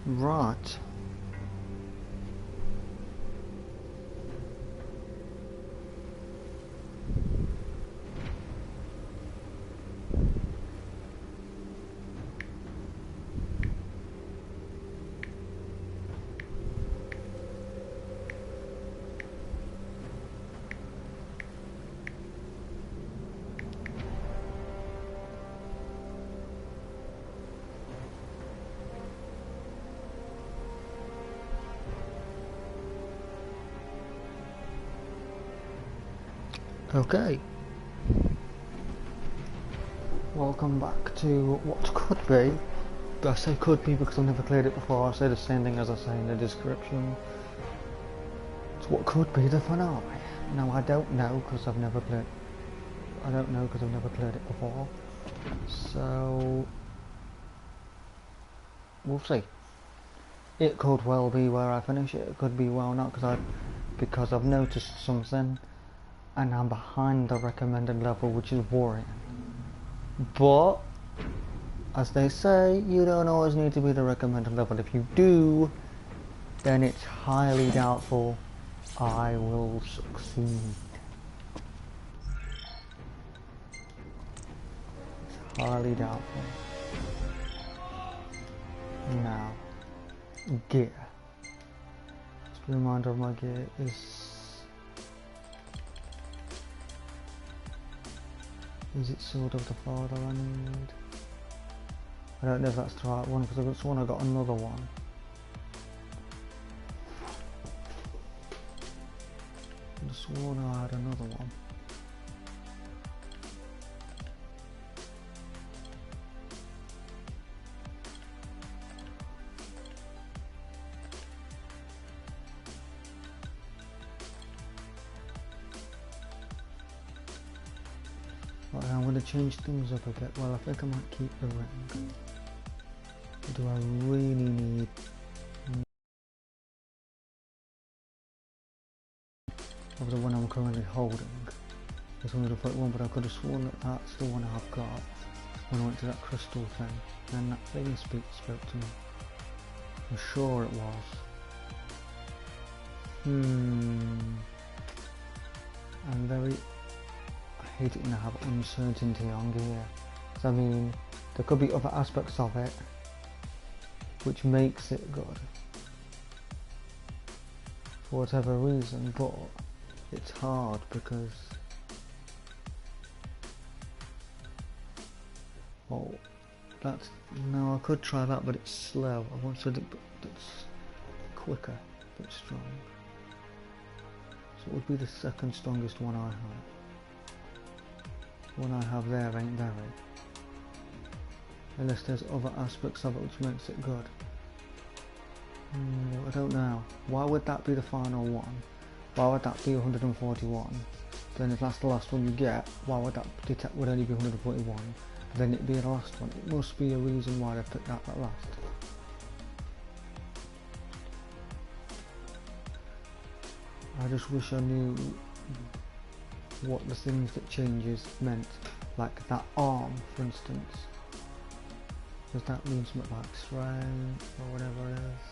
Right. Okay. Welcome back to what could be. I say could be because I've never cleared it before. I say the same thing as I say in the description. It's what could be the finale. Now I don't know because I've never played. I don't know because I've never played it before. So we'll see. It could well be where I finish it. It could be well not because I've noticed something, and I'm behind the recommended level, which is worrying. But as they say, you don't always need to be the recommended level. If you do, then it's highly doubtful I will succeed. It's highly doubtful. Now, gear. Just a reminder of my gear is it Sword of the Father I need? I don't know if that's the right one because I got sworn I got another one. I sworn I had another one. Right, I'm going to change things up a bit. Well, I think I might keep the ring. Do I really need of the one I'm currently holding? There's 141, but I could have sworn that that's the one I've got when I went to that crystal thing. And that thing spoke to me. I'm sure it was. I hate it when I have uncertainty on gear. So, I mean, there could be other aspects of it which makes it good for whatever reason, but it's hard because no, I could try that, but it's slow. I want something that's quicker but strong. So it would be the second strongest one I have. The one I have there ain't very. Unless there's other aspects of it which makes it good. I don't know. Why would that be the final one? Why would that be 141? Then if that's the last one you get, why would that detect would only be 141? Then it'd be the last one. It must be a reason why they picked that at last. I just wish I knew what the things that changes meant. Like that arm, for instance. Does that mean something like strength or whatever it is?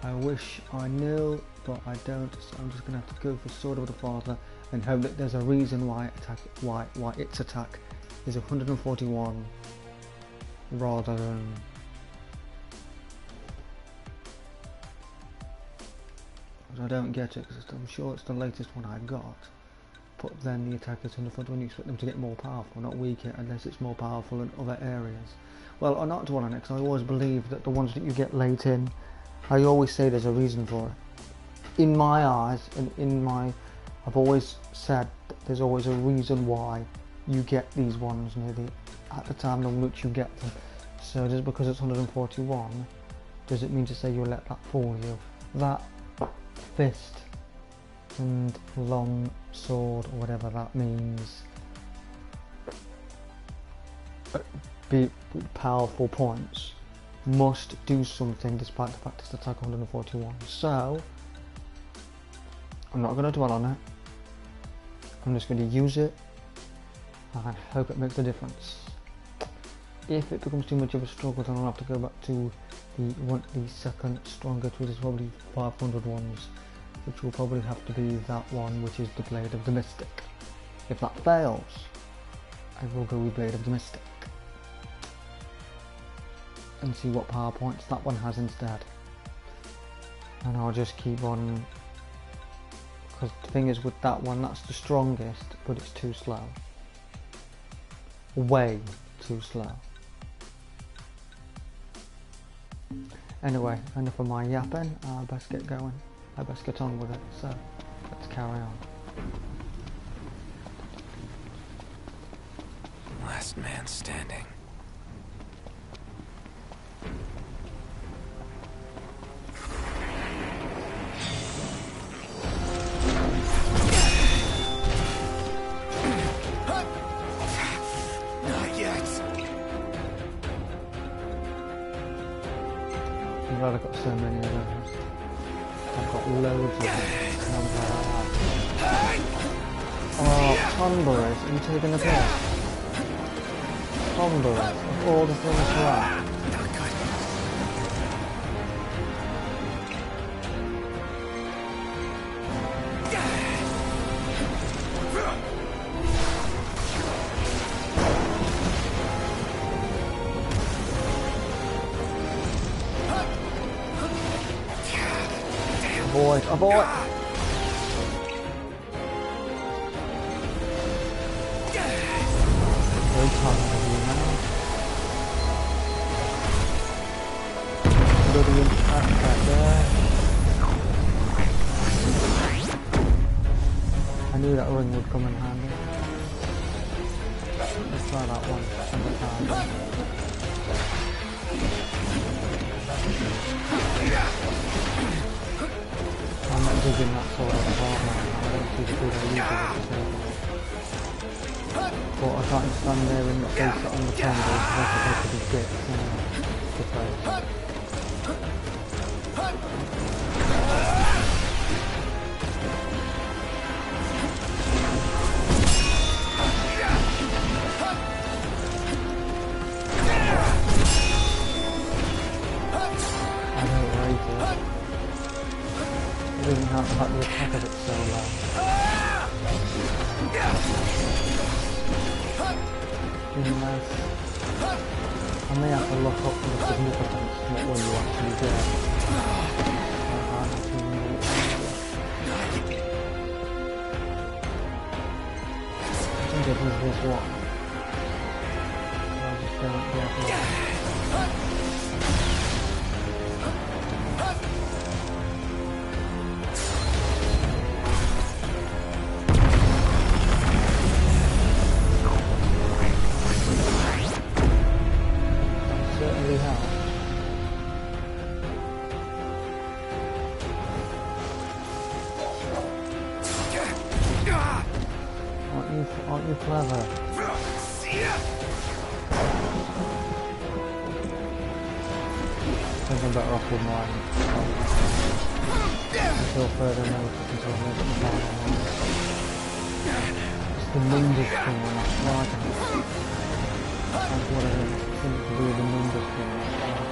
I wish I knew, but I don't, so I'm just gonna have to go for Sword of the Father and hope that there's a reason why its attack is 141 rather than I don't get it because I'm sure it's the latest one I got. But then the attack is 141, you expect them to get more powerful, not weaker, unless it's more powerful in other areas. Well, I'll not dwell on it because I always believe that the ones that you get late in, I always say there's a reason for it. In my eyes, and I've always said that there's always a reason why you get these ones at the time in which you get them. So just because it's 141, does it mean to say you'll let that fool you? That fist and long sword, or whatever that means, be powerful points, must do something despite the fact it's attack 141. So I'm not going to dwell on it. I'm just going to use it and hope it makes a difference. If it becomes too much of a struggle, then I'll have to go back to the second strongest, which is probably 500 ones, which will probably have to be that one, which is the Blade of the Mystic. If that fails, I will go with Blade of the Mystic and see what power points that one has instead. And I'll just keep on, because the thing is with that one, that's the strongest, but it's too slow. Way too slow. Anyway, enough of my yapping, I best get going. I best get on with it, so let's carry on. Last man standing. Not yet. I'm glad I've got so many of those. I've got loads of them. And I'm glad I have. Oh, Converse, are you taking a piss? Converse, of all the things to have. Avoid, avoid! Very tired of you now. Go to the attack right there. I knew that ring would come in handy. Let's try that one. I'm not digging that sort of apartment. I don't see the good use of it. But I can't stand there and face it on the combo because I supposed to be dipped to face. I don't rate it. It doesn't have the fact the attack of it so low. Unless I may have to look up the significance of what you actually get. I think it is this one. I just don't get it. Aren't you clever? I think I'm better off with mine. Until further notice, until I get the final one. It's the Ninja thing when I slide it. That's what it is. It's something to do with the Ninja thing when I slide it.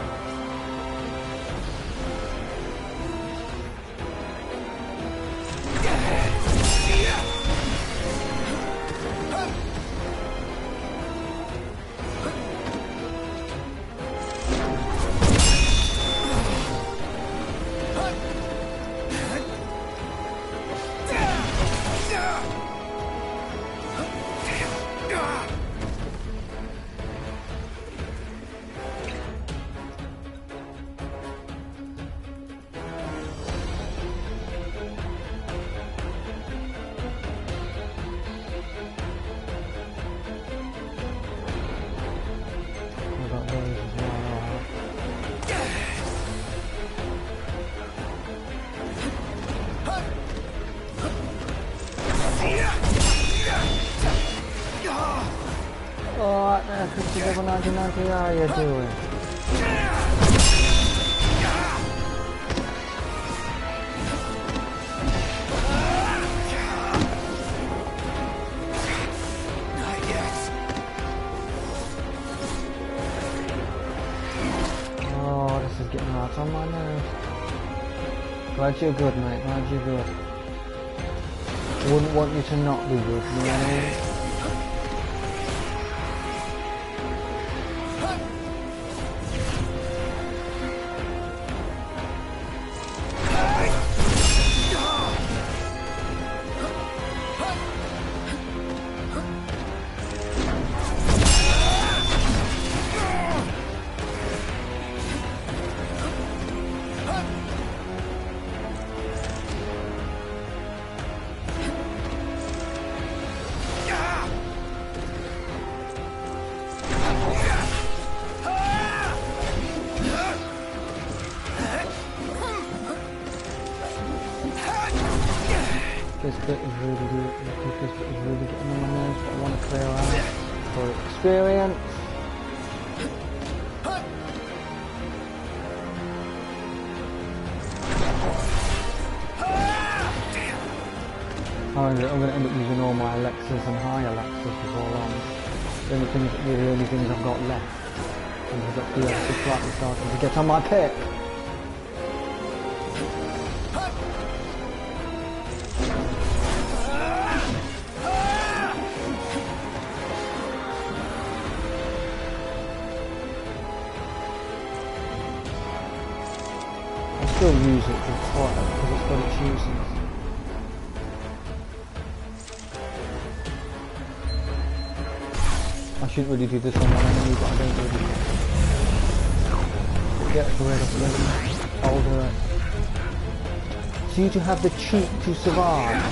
Alright there, 57.99, how are you doing? Oh, this is getting right on my nerves. Glad you're good, mate. Glad you're good. Wouldn't want you to not be good, you know what I mean? This bit is really getting on my nerves, but I want to clear out for experience. I'm going to end up using all my Alexas and high Alexas before long. The only things I've got left. And I've got DLC slightly starting to get on my pick. I still use it for fire because it's got its uses. I shouldn't really do this on one enemy, but I don't really get rid of it. I'll do it. So you to have the cheek to survive.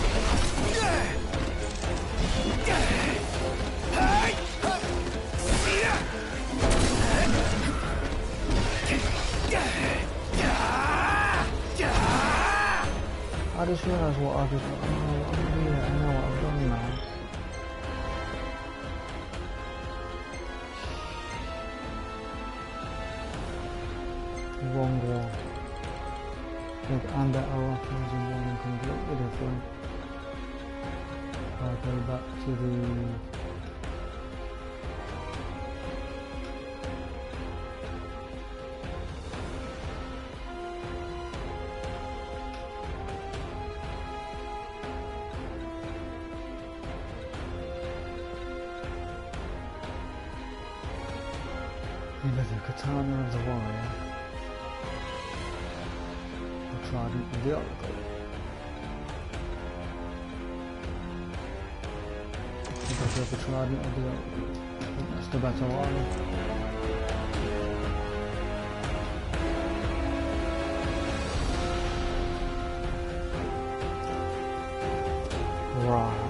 I just realised what I just... I know what I'm doing. I know what I've done now. Wrong one. Like, and better options in one and completely different. I'll go back to the... Either the Katana of the Warrior or Trident of the Oracle. I prefer the Trident of the Oracle. I think that's the better one. Right.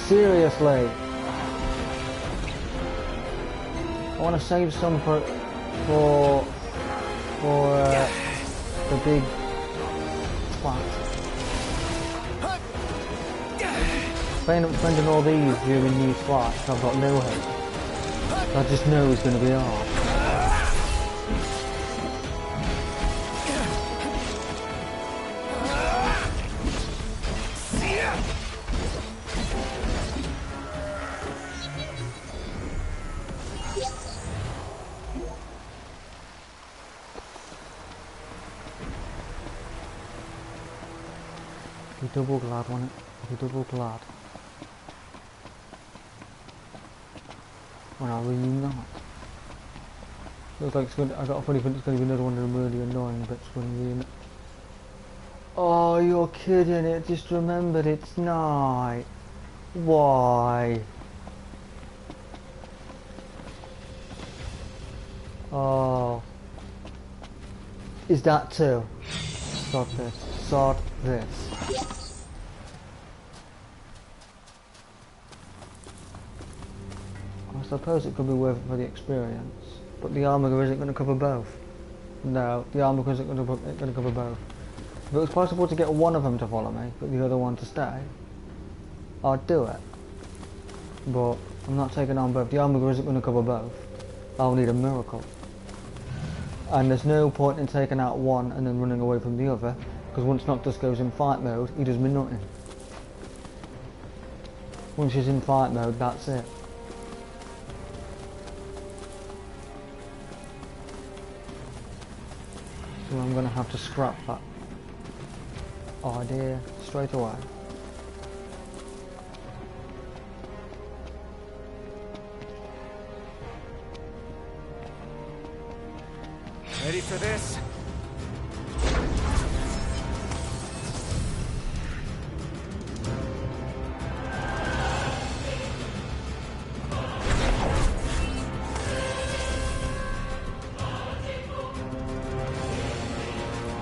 Seriously, I want to save some for the big twat. If I end up spending all these during these fights, I've got no hope. I just know it's going to be hard. Be double glad, won't it? Be double glad when I reunite. Looks like it's going to, I got a funny feeling it's going to be another one of the really annoying bits when we reunite. Oh, you're kidding it, just remembered it's night. Why? Oh. Is that too? Sod this. Sod this. I suppose it could be worth it for the experience, but the armor isn't going to cover both. No, the armor isn't going to cover both. If it was possible to get one of them to follow me, but the other one to stay, I'd do it. But I'm not taking on both. The armor isn't going to cover both. I'll need a miracle. And there's no point in taking out one and then running away from the other, because once Noctis goes in fight mode, he does me nothing. Once he's in fight mode, that's it. So I'm going to have to scrap that idea straight away. Ready for this?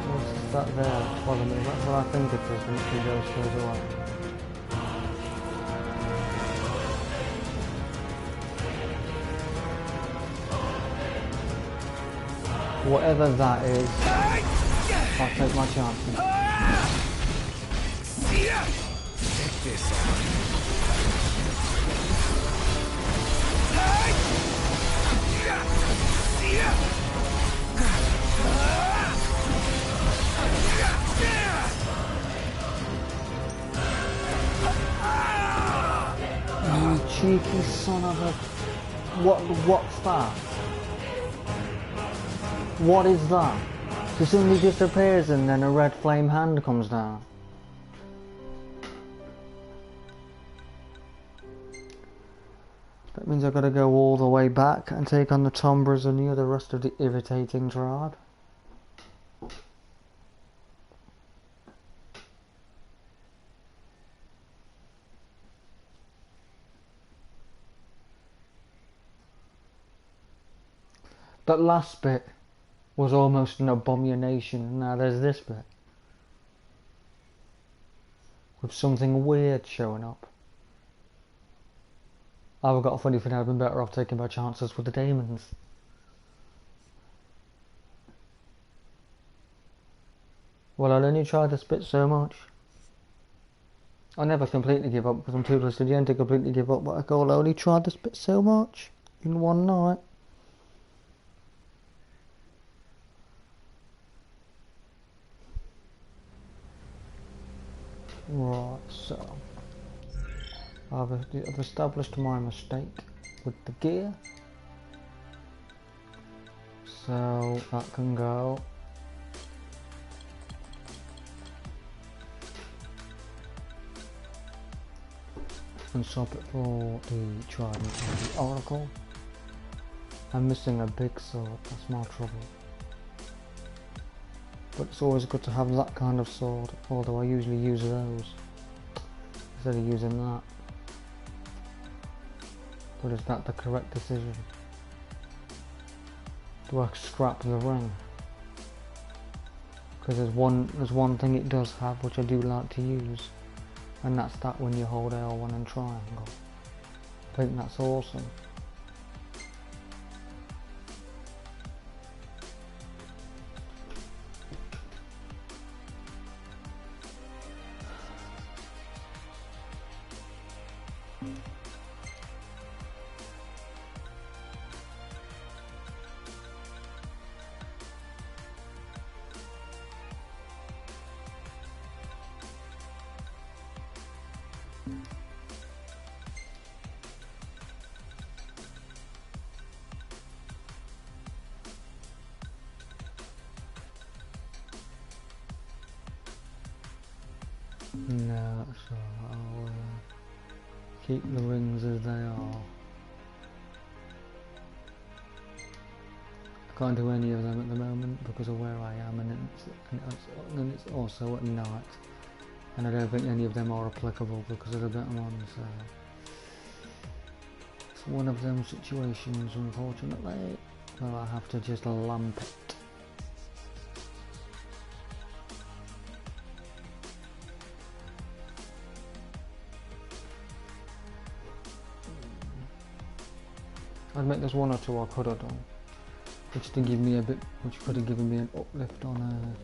What's that there? Follow me. That's what I think it is, and it goes straight away. Whatever that is, I'll take my chances. Check this out. You cheeky son of a... What's that? What is that? It suddenly disappears and then a red flame hand comes down. That means I've got to go all the way back and take on the Tombras and the rest of the irritating tribe. That last bit was almost an abomination. Now there's this bit with something weird showing up. I've got a funny feeling I've been better off taking my chances with the demons. Well, I'll only try this bit so much. I never completely give up because I'm too close to the end to completely give up, but I'll only try this bit so much in one night. Right, so I've established my mistake with the gear, so that can go. And swap it for the trident and the oracle. I'm missing a big sword, that's my trouble. But it's always good to have that kind of sword, although I usually use those instead of using that. But is that the correct decision? Do I scrap the ring? Because there's one thing it does have which I do like to use, and that's that when you hold L1 and triangle. I think that's awesome. No, so I'll keep the rings as they are. I can't do any of them at the moment because of where I am, and it's also at night, and I don't think any of them are applicable because of the bit I'm on, so it's one of them situations, unfortunately, where I have to just lamp it. admit there's one or two I could have done, which to give me a bit, which could have given me an uplift on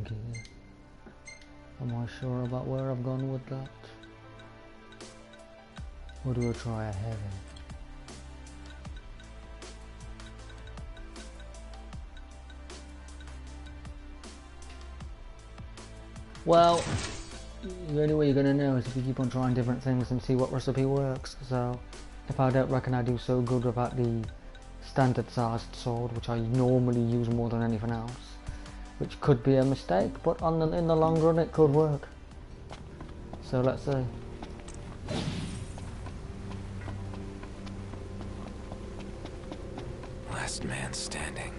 gear. Am I sure about where I've gone with that? Or do I try a heavy? Well, the only way you're going to know is if you keep on trying different things and see what recipe works. So, if I don't reckon I do so good without the standard sized sword, which I normally use more than anything else, which could be a mistake, but in the long run it could work. So let's see. Last man standing.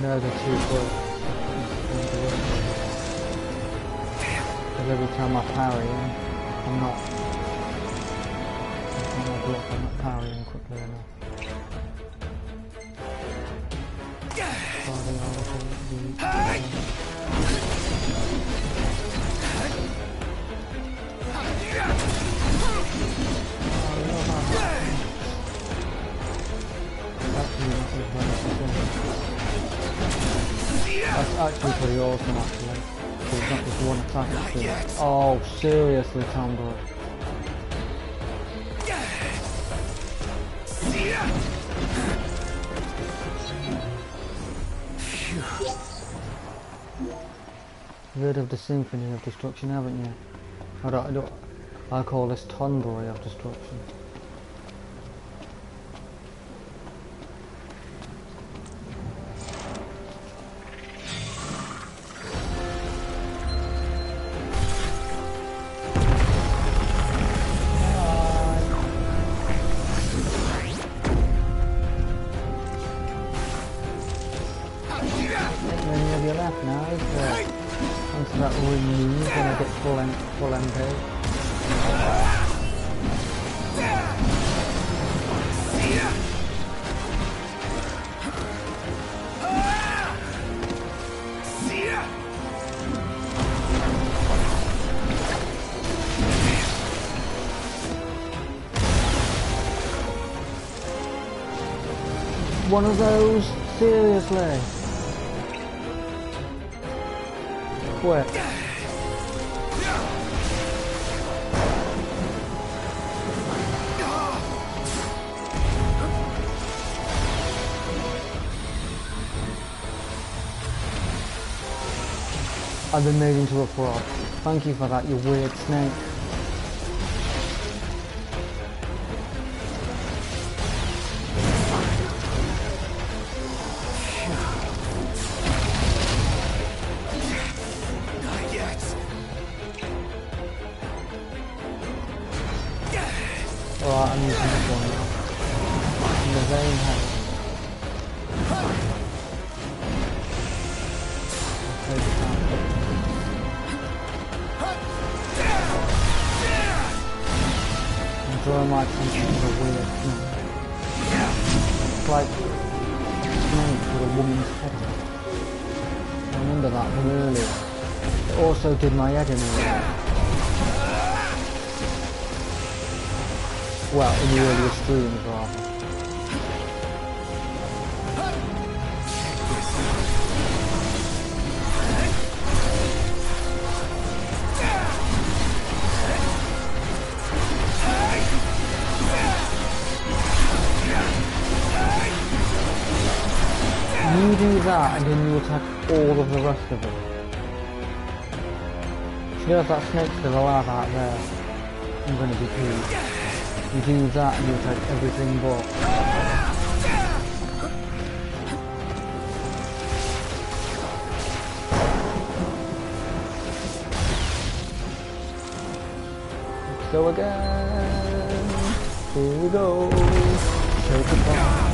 No, they're too close. Because every time I parry him, I'm not parrying quickly enough. That's actually pretty awesome, actually. So it's not just one attack, it's oh, seriously, Tom Bro. You've heard of the Symphony of Destruction, haven't you? I call this Tonbury of Destruction. That removes when I get full MP. One of those? Seriously? Where? I've been made into a frog. Thank you for that, you weird snake. Alright, I'm using this one now. In the vein head. I'm drawing my attention to a weird thing. It's like a snake with a woman's head. I remember that from earlier. It also did my head in earlier. Well, in the earlier streams rather. You do that and then you attack all of the rest of them. If you have that snake still alive out there, I'm gonna be peeved. You do that and you attack everything but. Let's go again. Here we go. Take it back.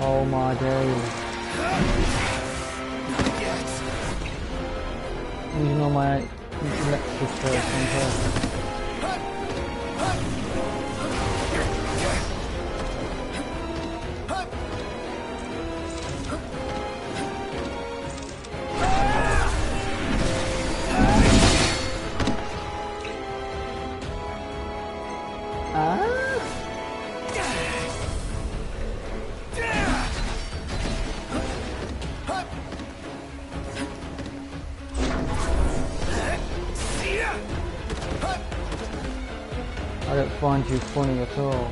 Oh my days. Using all my electric first on purpose. I don't find you funny at all.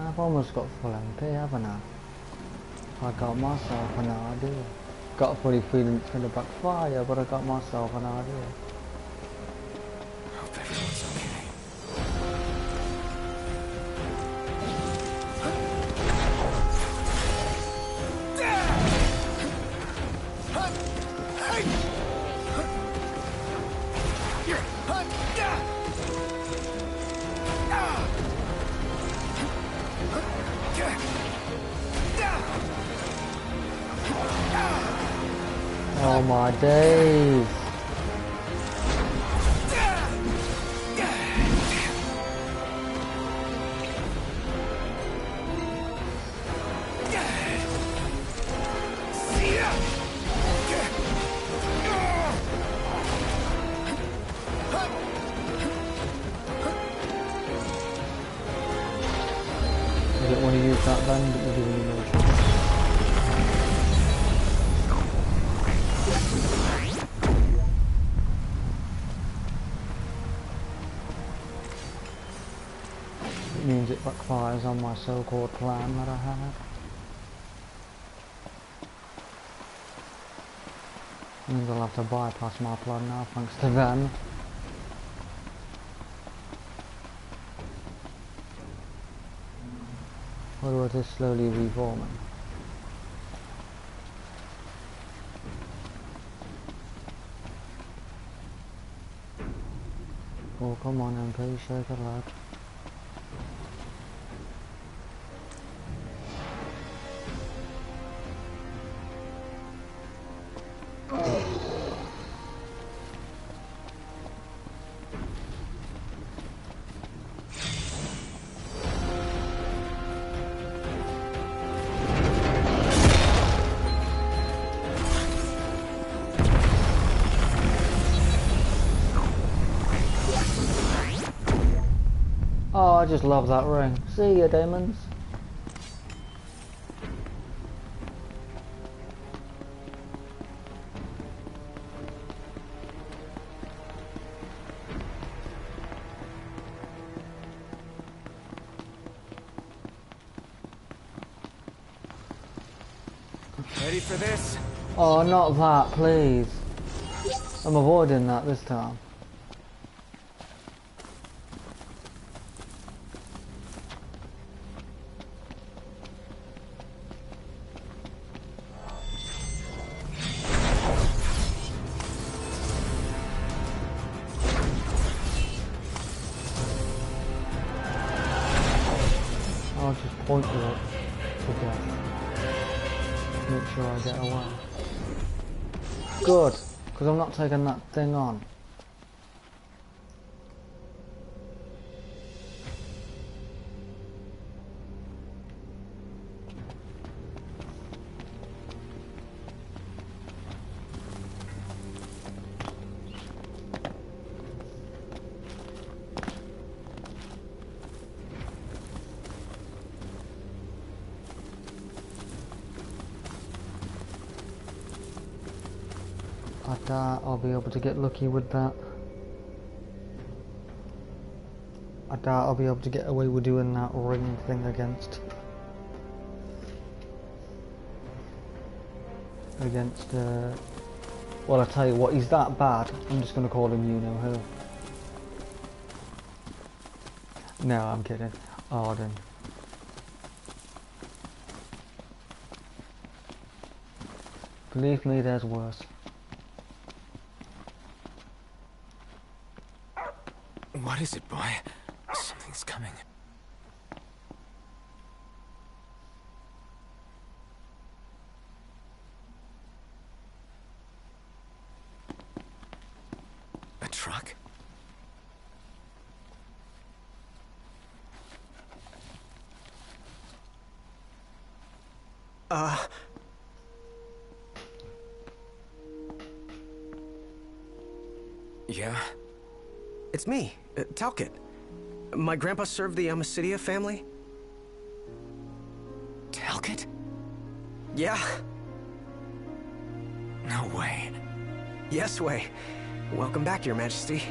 I've almost got full MP, haven't I? I got myself an idea. Got a funny feeling it's going to backfire, but I got myself an idea. Hope everyone's okay. Oh my days! I don't want to use that then, but we're giving you no choice. It means it backfires on my so-called plan that I had. Means I'll have to bypass my plan now thanks to them. Or is this slowly reforming? Oh come on MP, shake a leg. Oh, I just love that ring. See ya, demons. ready for this? Oh, not that, please. I'm avoiding that this time. I'll just point to it to death. Make sure I get away. Good, because I'm not taking that thing on. I doubt I'll be able to get lucky with that. I doubt I'll be able to get away with doing that ring thing against well, I tell you what, he's that bad, I'm just gonna call him you know who. No, I'm kidding. Arden. Believe me, there's worse. What is it, boy? Something's coming. A truck? Yeah? It's me, Talcott. My grandpa served the Amicidia family. Talcott? Yeah. No way. Yes way. Welcome back, Your Majesty.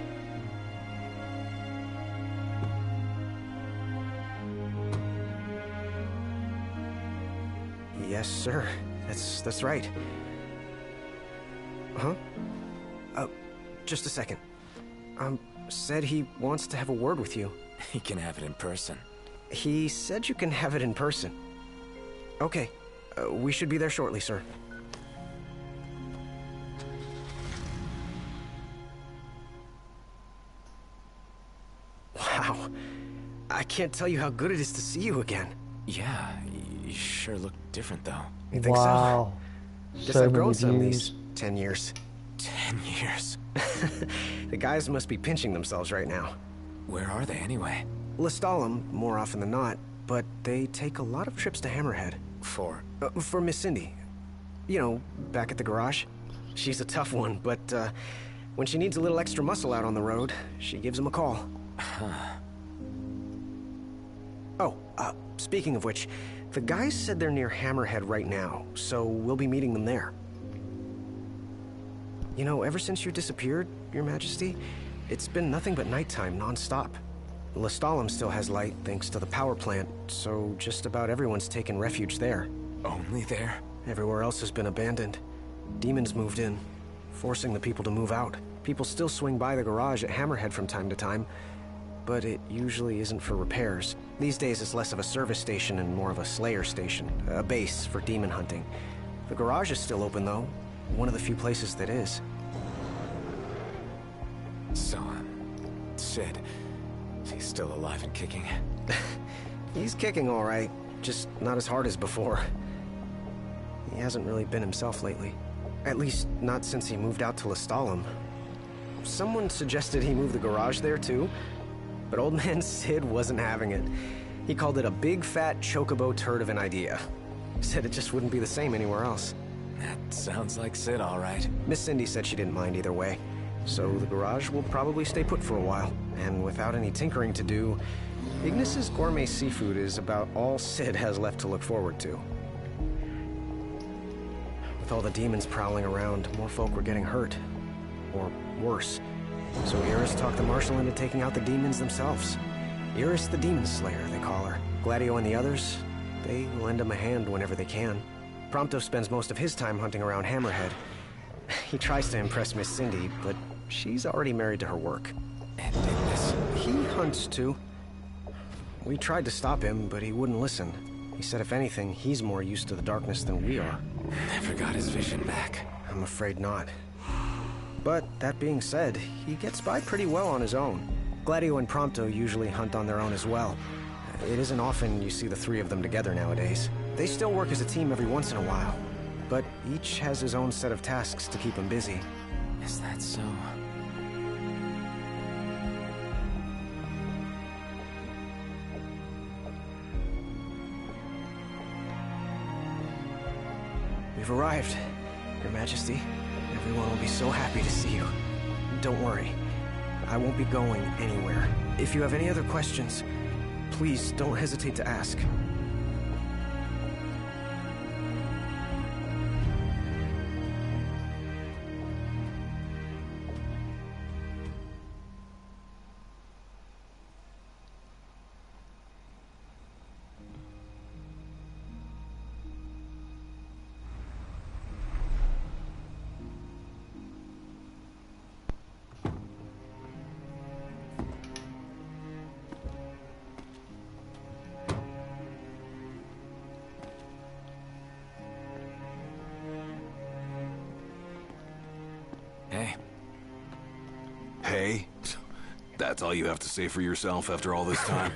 Yes, sir. That's right. Huh? Just a second. Said he wants to have a word with you. He can have it in person. He said you can have it in person. Okay. We should be there shortly, sir. Wow. I can't tell you how good it is to see you again. Yeah, you sure look different, though. You think wow. so? Guess So I've grown many some views. these 10 years. 10 years. The guys must be pinching themselves right now. Where are they, anyway? Lestalem, more often than not, but they take a lot of trips to Hammerhead. For Miss Cindy. You know, back at the garage. She's a tough one, but when she needs a little extra muscle out on the road, she gives him a call. Oh, speaking of which, the guys said they're near Hammerhead right now, so we'll be meeting them there. You know, ever since you disappeared, Your Majesty, it's been nothing but nighttime non-stop. Lestalem still has light thanks to the power plant, so just about everyone's taken refuge there. Only there? Everywhere else has been abandoned. Demons moved in, forcing the people to move out. People still swing by the garage at Hammerhead from time to time, but it usually isn't for repairs. These days it's less of a service station and more of a slayer station, a base for demon hunting. The garage is still open though, one of the few places that is. So, Sid, he's still alive and kicking? He's kicking all right, just not as hard as before. He hasn't really been himself lately. At least, not since he moved out to Lestalem. Someone suggested he move the garage there too, but old man Sid wasn't having it. He called it a big fat chocobo turd of an idea. Said it just wouldn't be the same anywhere else. That sounds like Sid, all right. Miss Cindy said she didn't mind either way. So the garage will probably stay put for a while. And without any tinkering to do, Ignis's gourmet seafood is about all Sid has left to look forward to. With all the demons prowling around, more folk were getting hurt. Or worse. So Iris talked the Marshal into taking out the demons themselves. Iris the Demon Slayer, they call her. Gladio and the others, they lend him a hand whenever they can. Prompto spends most of his time hunting around Hammerhead. He tries to impress Miss Cindy, but she's already married to her work. And Ignis. He hunts too. We tried to stop him, but he wouldn't listen. He said if anything, he's more used to the darkness than we are. Never got his vision back. I'm afraid not. But that being said, he gets by pretty well on his own. Gladio and Prompto usually hunt on their own as well. It isn't often you see the three of them together nowadays. They still work as a team every once in a while, but each has his own set of tasks to keep him busy. Is that so? We've arrived, Your Majesty. Everyone will be so happy to see you. Don't worry, I won't be going anywhere. If you have any other questions, please don't hesitate to ask. Hey. Hey? That's all you have to say for yourself after all this time?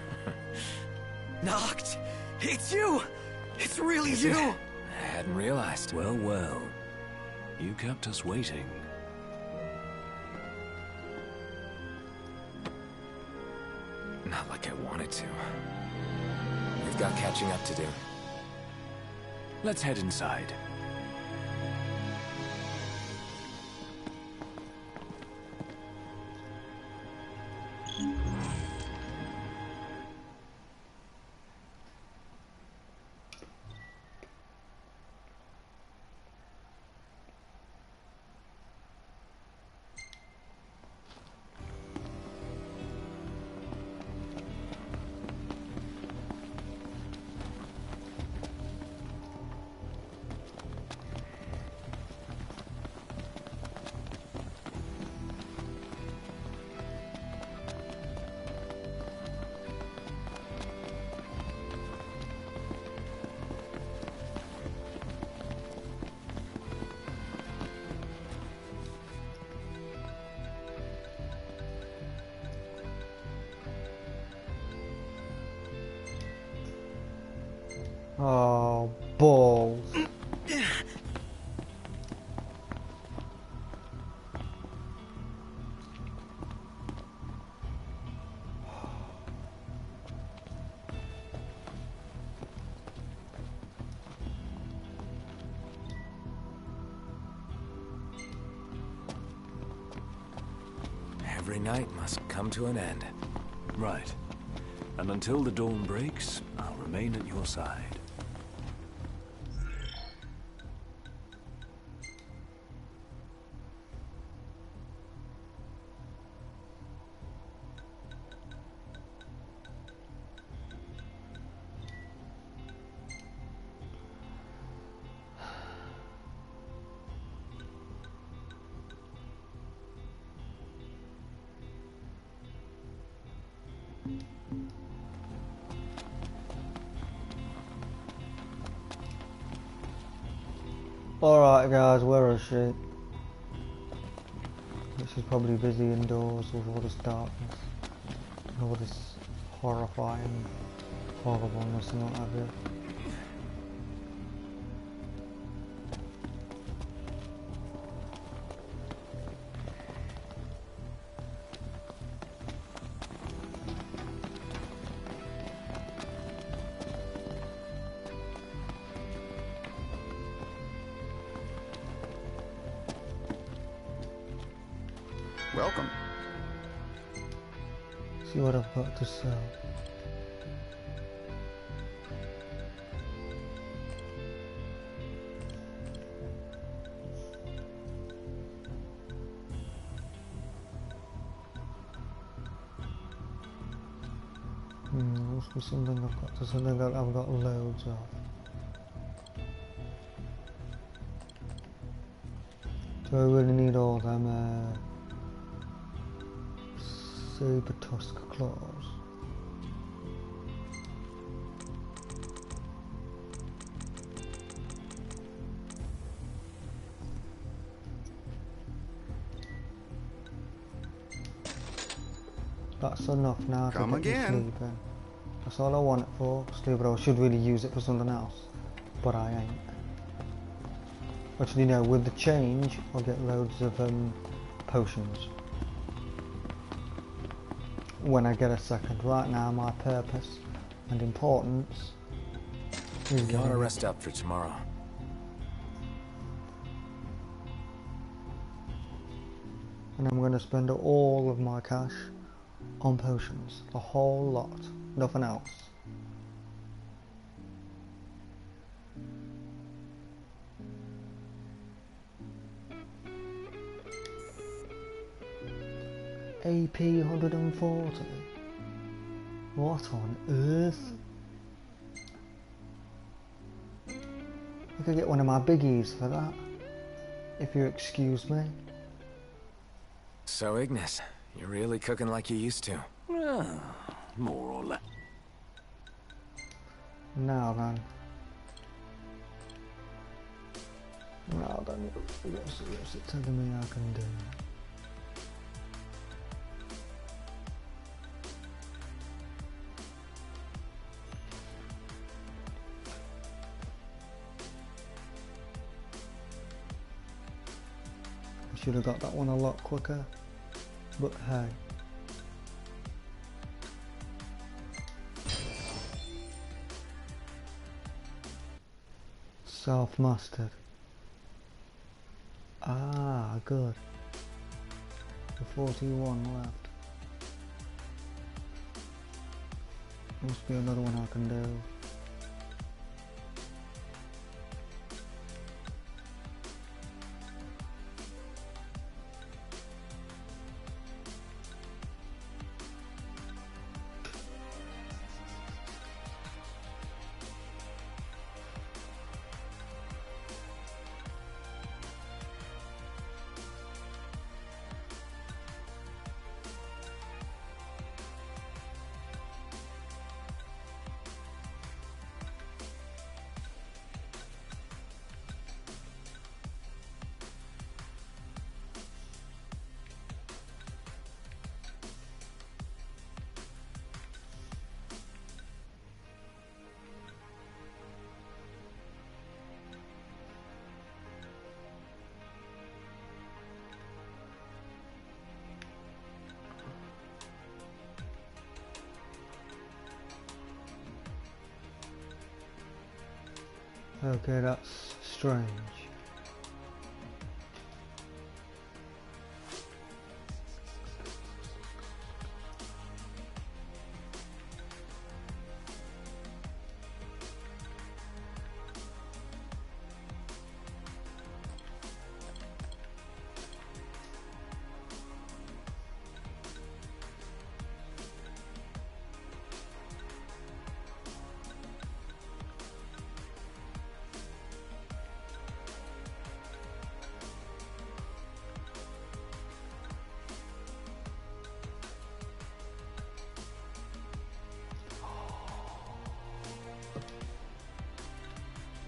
Noct! It's you! It's really you! I hadn't realized. Well, well. You kept us waiting. Not like I wanted to. We've got catching up to do. Let's head inside. Oh, balls. Every night must come to an end. Right. And until the dawn breaks, I'll remain at your side. Alright guys, where is she? She's probably busy indoors with all this darkness and all this horrifying horribleness and what have you. Welcome. See what I've got to sell. Must be something I've got to sell. I've got loads of. Do I really need all them saber tusk claws? That's enough now to Come get me again. sleeping. That's all I want it for, sleeping. I should really use it for something else, but I ain't. Actually, no, with the change, I'll get loads of potions. When I get a second. Right now, my purpose and importance is You ought to getting rest up for tomorrow. and I'm going to spend all of my cash on potions. A whole lot. Nothing else. AP 140. What on earth? I could get one of my biggies for that, if you excuse me. So, Ignis, you're really cooking like you used to. More or less. Now then. Now then, what's it telling me I can do? I should have got that one a lot quicker, but hey. Self-mastered. Ah, good. The 41 left. Must be another one I can do. Okay, that's strange.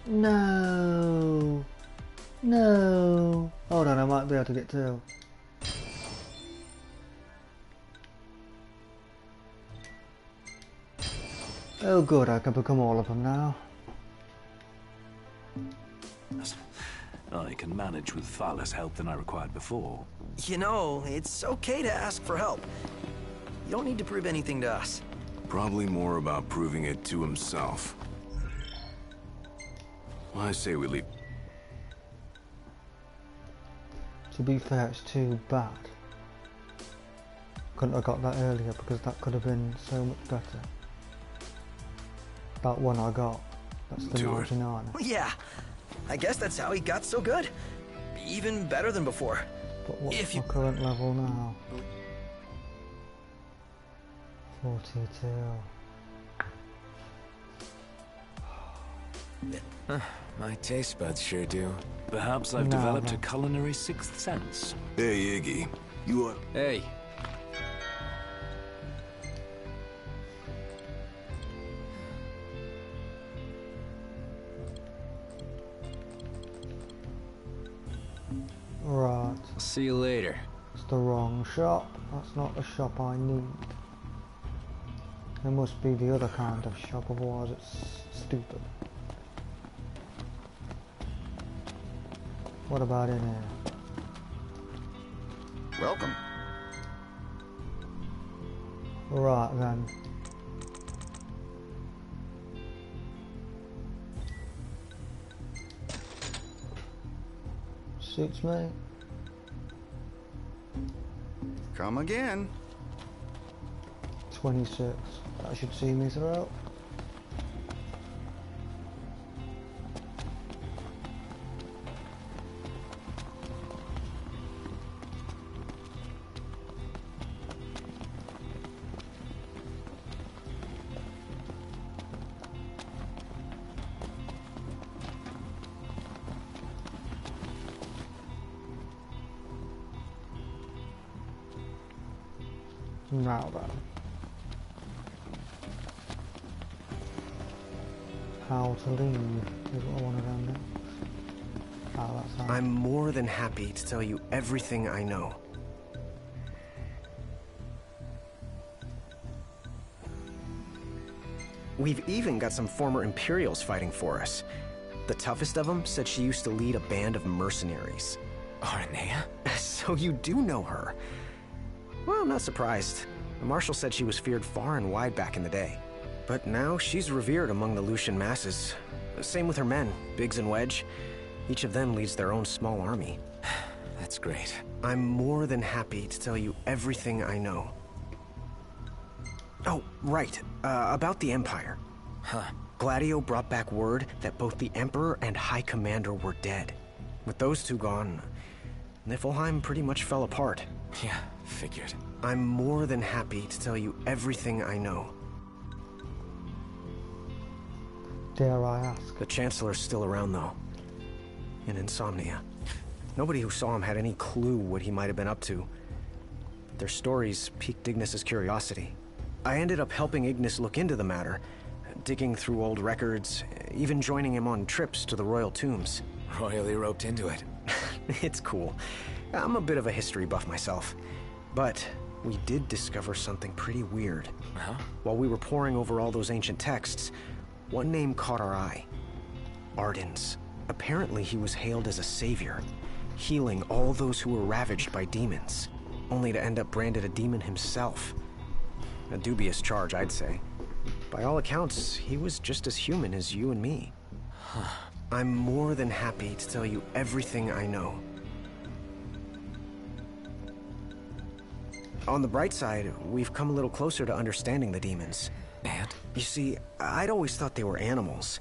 No, no. Hold on, I might be able to get two. Oh good, I can become all of them now. I can manage with far less help than I required before. You know, it's okay to ask for help. You don't need to prove anything to us. Probably more about proving it to himself. I say we leave. To be fair, it's too bad. Couldn't have got that earlier because that could have been so much better. That one I got. That's the 99. Well, yeah, I guess that's how he got so good. Even better than before. But what's my current level now? 42. My taste buds sure do. Perhaps I've No, developed no. a culinary sixth sense. Hey, Iggy. You are... Hey. Right. See you later. It's the wrong shop. That's not the shop I need. It must be the other kind of shop, otherwise it's stupid. What about in here? Welcome. Right then. Suits me. Come again. 26. That should see me through. Now then. How to leave is what I want to know next. Oh, that's how. I'm more than happy to tell you everything I know. We've even got some former Imperials fighting for us. The toughest of them said she used to lead a band of mercenaries. Aranea? So you do know her. Well, I'm not surprised. The Marshal said she was feared far and wide back in the day. But now she's revered among the Lucian masses. Same with her men, Biggs and Wedge. Each of them leads their own small army. That's great. I'm more than happy to tell you everything I know. Oh, right. About the Empire. Huh. Gladio brought back word that both the Emperor and High Commander were dead. With those two gone, Niflheim pretty much fell apart. Yeah, figured. I'm more than happy to tell you everything I know. Dare I ask? The Chancellor's still around, though. In Insomnia. Nobody who saw him had any clue what he might have been up to. But their stories piqued Ignis's curiosity. I ended up helping Ignis look into the matter, digging through old records, even joining him on trips to the royal tombs. Royally roped into it. It's cool. I'm a bit of a history buff myself. But we did discover something pretty weird. Huh? While we were poring over all those ancient texts, one name caught our eye. Ardens. Apparently he was hailed as a savior, healing all those who were ravaged by demons, only to end up branded a demon himself. A dubious charge, I'd say. By all accounts, he was just as human as you and me. I'm more than happy to tell you everything I know. On the bright side, we've come a little closer to understanding the demons. And? You see, I'd always thought they were animals,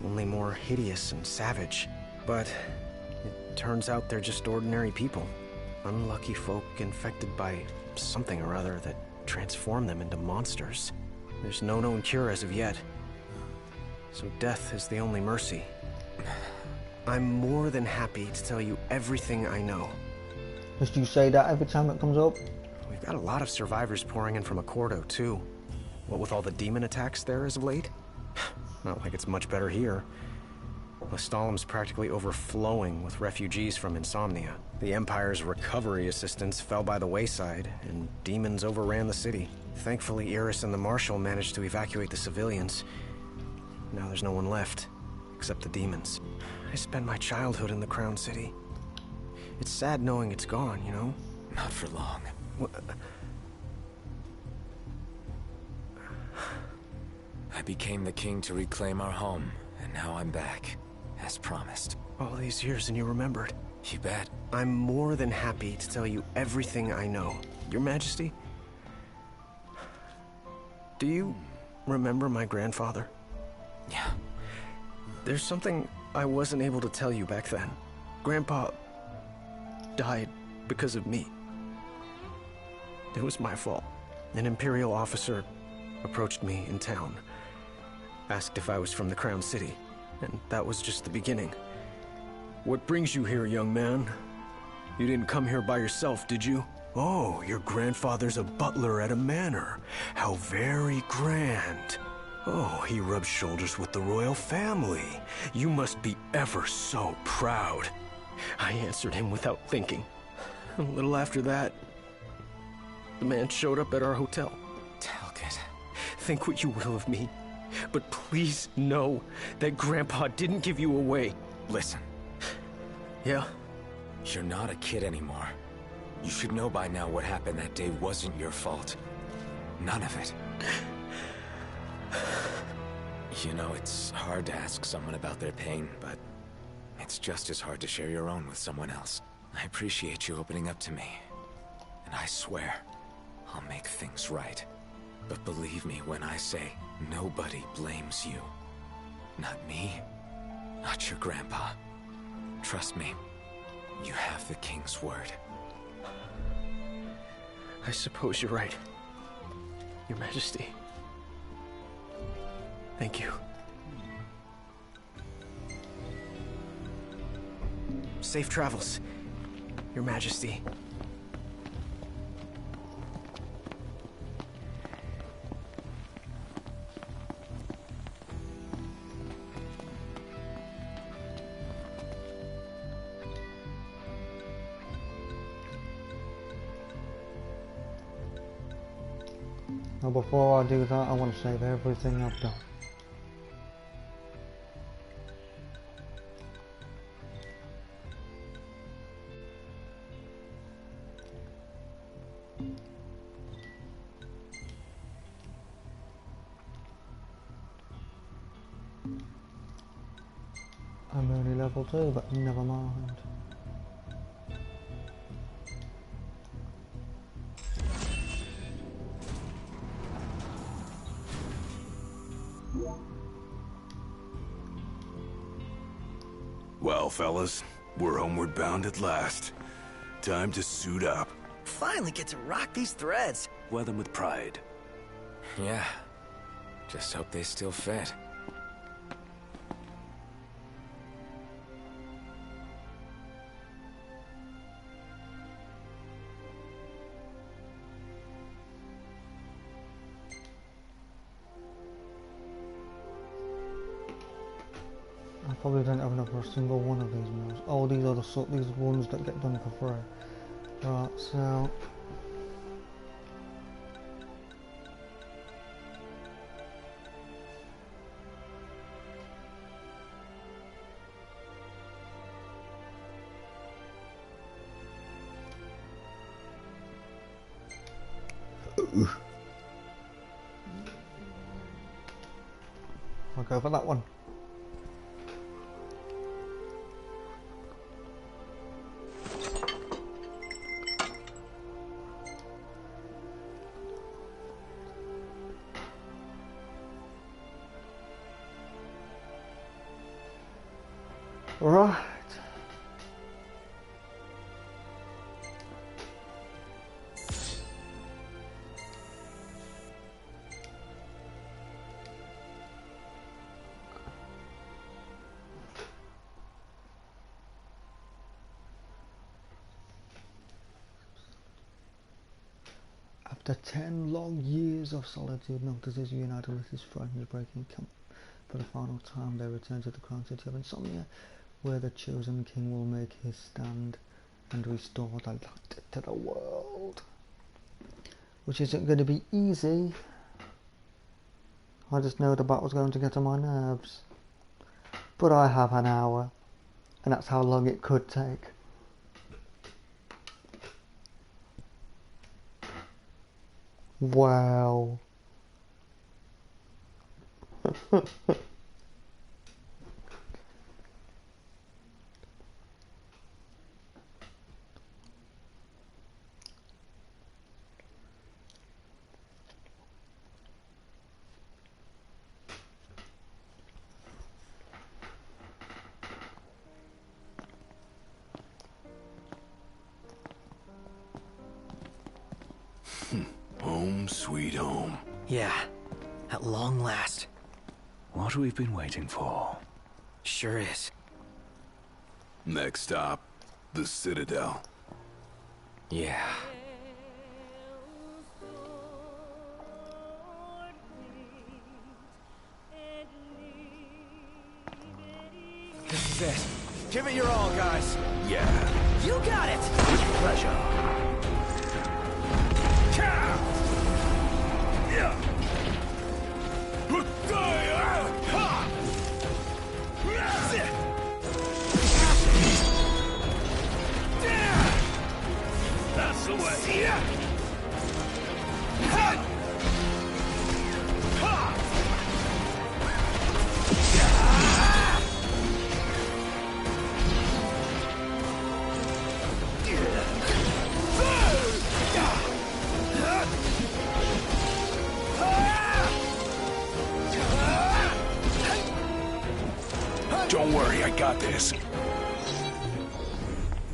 only more hideous and savage. But it turns out they're just ordinary people. Unlucky folk infected by something or other that transformed them into monsters. There's no known cure as of yet. So death is the only mercy. I'm more than happy to tell you everything I know. Must you say that every time it comes up? We've got a lot of survivors pouring in from Accordo, too. What with all the demon attacks there as of late? Not like it's much better here. Lestalem's practically overflowing with refugees from Insomnia. The Empire's recovery assistance fell by the wayside, and demons overran the city. Thankfully, Iris and the Marshal managed to evacuate the civilians. Now there's no one left, except the demons. I spent my childhood in the Crown City. It's sad knowing it's gone, you know? Not for long. I became the king to reclaim our home, and now I'm back, as promised. All these years and you remembered. You bet. I'm more than happy to tell you everything I know. Your Majesty? Do you remember my grandfather? Yeah. There's something I wasn't able to tell you back then. Grandpa died because of me. It was my fault. An Imperial officer approached me in town, asked if I was from the Crown City. And that was just the beginning. What brings you here, young man? You didn't come here by yourself, did you? Oh, your grandfather's a butler at a manor. How very grand. Oh, he rubs shoulders with the royal family. You must be ever so proud. I answered him without thinking. A little after that, the man showed up at our hotel. Talcott. Think what you will of me, but please know that Grandpa didn't give you away. Listen, Yeah? you're not a kid anymore. You should know by now what happened that day wasn't your fault. None of it. You know, it's hard to ask someone about their pain, but it's just as hard to share your own with someone else. I appreciate you opening up to me, and I swear I'll make things right. But believe me when I say nobody blames you. Not me, not your grandpa. Trust me, you have the king's word. I suppose you're right. Your Majesty. Thank you. Safe travels, Your Majesty. Now before I do that, I want to save everything I've done. I'm only level 2, but never mind. Well, fellas, we're homeward bound at last. Time to suit up. Finally get to rock these threads. Wear them with pride. Yeah, just hope they still fit. I probably don't have enough for a single one of these moves. Oh, these are these ones that get done for free. Right, so I'll go for that one. Right. After 10 long years of solitude, Noctis is united with his friends, breaking camp. For the final time, they return to the crown city of Insomnia, where the chosen king will make his stand and restore the light to the world. Which isn't going to be easy. I just know the battle's going to get on my nerves. But I have an hour, and that's how long it could take. Wow. Home sweet home. Yeah, at long last. What we've been waiting for. Sure is. Next stop, the Citadel. Yeah. This is it. Give it your all, guys. Yeah. You got it! Pleasure. That's the way. Don't worry, I got this.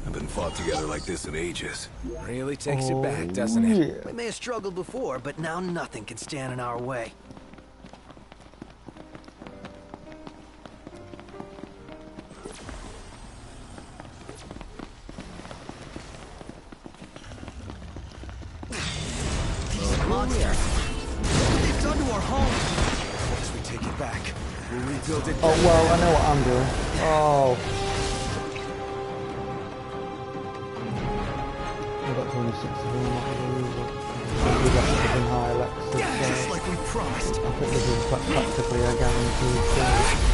Haven't fought together like this in ages. Really takes you back, doesn't it? Yeah. We may have struggled before, but now nothing can stand in our way. Monster! They've done to our home! As we take it back, we'll rebuild it. Oh, well, I know what I'm doing. Oh. I've got 26 of them, I'm not going to use it. I'll be left with high Alexis, Just like we promised. I think this is practically a guaranteed thing.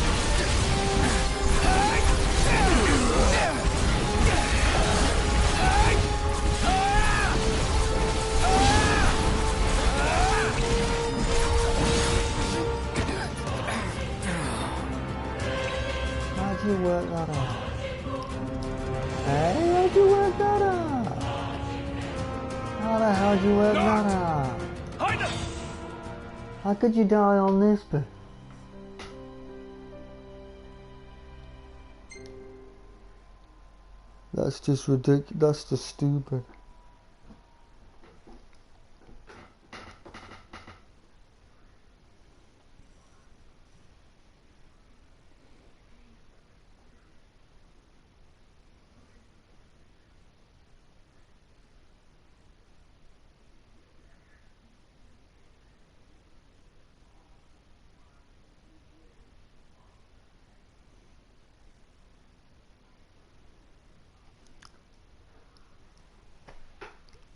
How'd you work that out? Hey, how'd you work that out? How the hell'd you work that out? How could you die on this bit? That's just ridiculous. That's just stupid.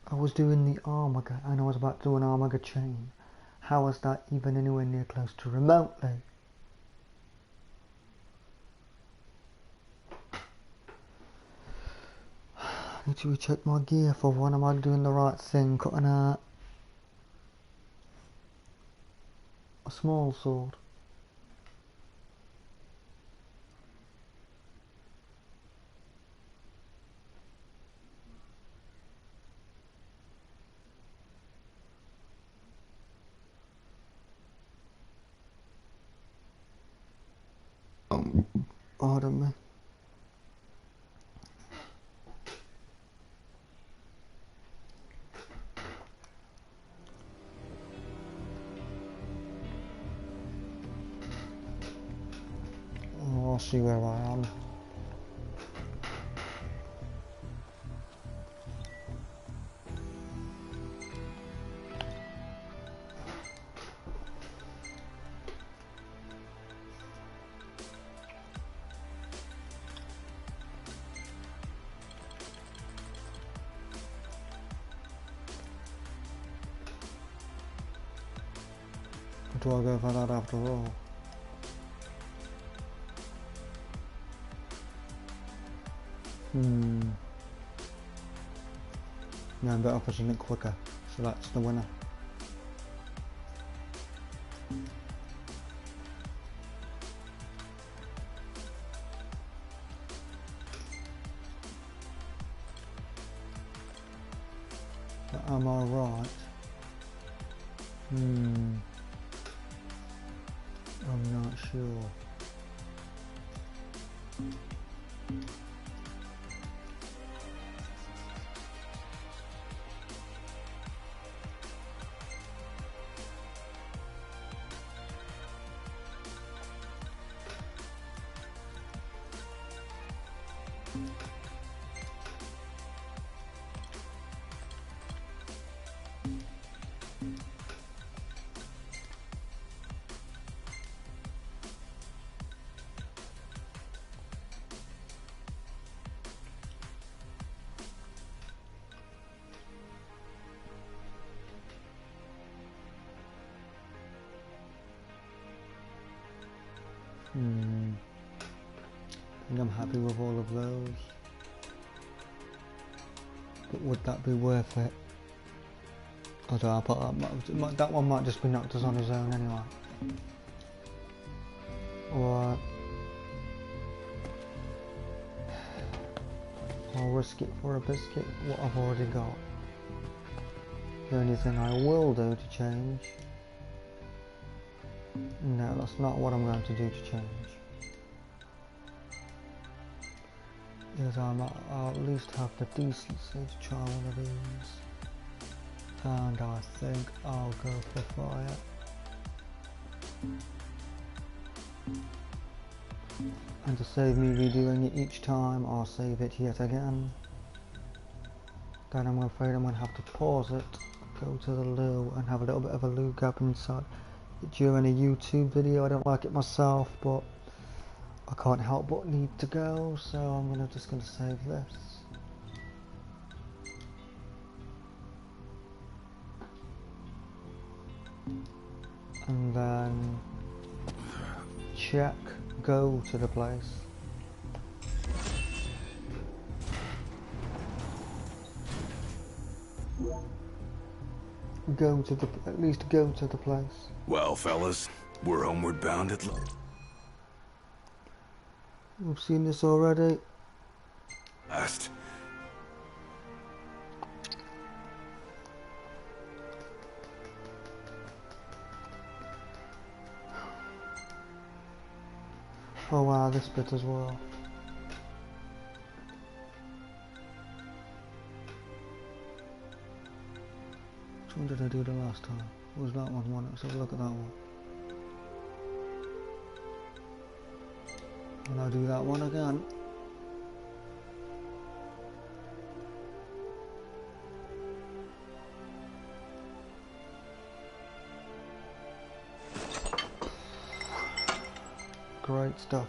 I was doing the armor and I was about to do an armor chain. How was that even anywhere near close to remotely? I need to recheck my gear for one. Am I doing the right thing? Cutting out a small sword. Pardon me. Oh, I'll see where I am. Do I go for that after all? Yeah, I'm better pushing it quicker, so that's the winner. But am I right? I'm not sure. I think I'm happy with all of those. But would that be worth it? I don't know, but that one might just be knocked us on his own anyway. Or I'll risk it for a biscuit, what I've already got. The only thing I will do to change... No, that's not what I'm going to do to change. Is I'll at least have the decency to try one of these. And I think I'll go for fire. And to save me redoing it each time, I'll save it yet again. Then I'm afraid I'm going to have to pause it, go to the loo and have a little bit of a loo gap inside during a YouTube video. I don't like it myself, but I can't help but need to go, so I'm just gonna save this. And then check, go to the place. At least go to the place. Well, fellas, we're homeward bound at We've seen this already. last. Oh wow, this bit as well. Which one did I do the last time? What was that one? Let's have a look at that one. And I'll do that one again. Great stuff.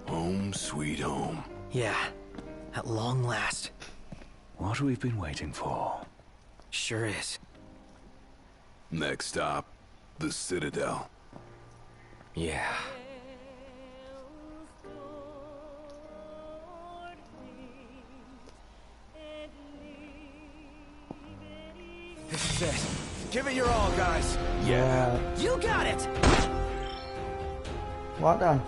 Home sweet home. Yeah, at long last. What we've been waiting for. Sure is. Next stop, the Citadel. Yeah. This is it. Give it your all, guys. Yeah. You got it! Well done.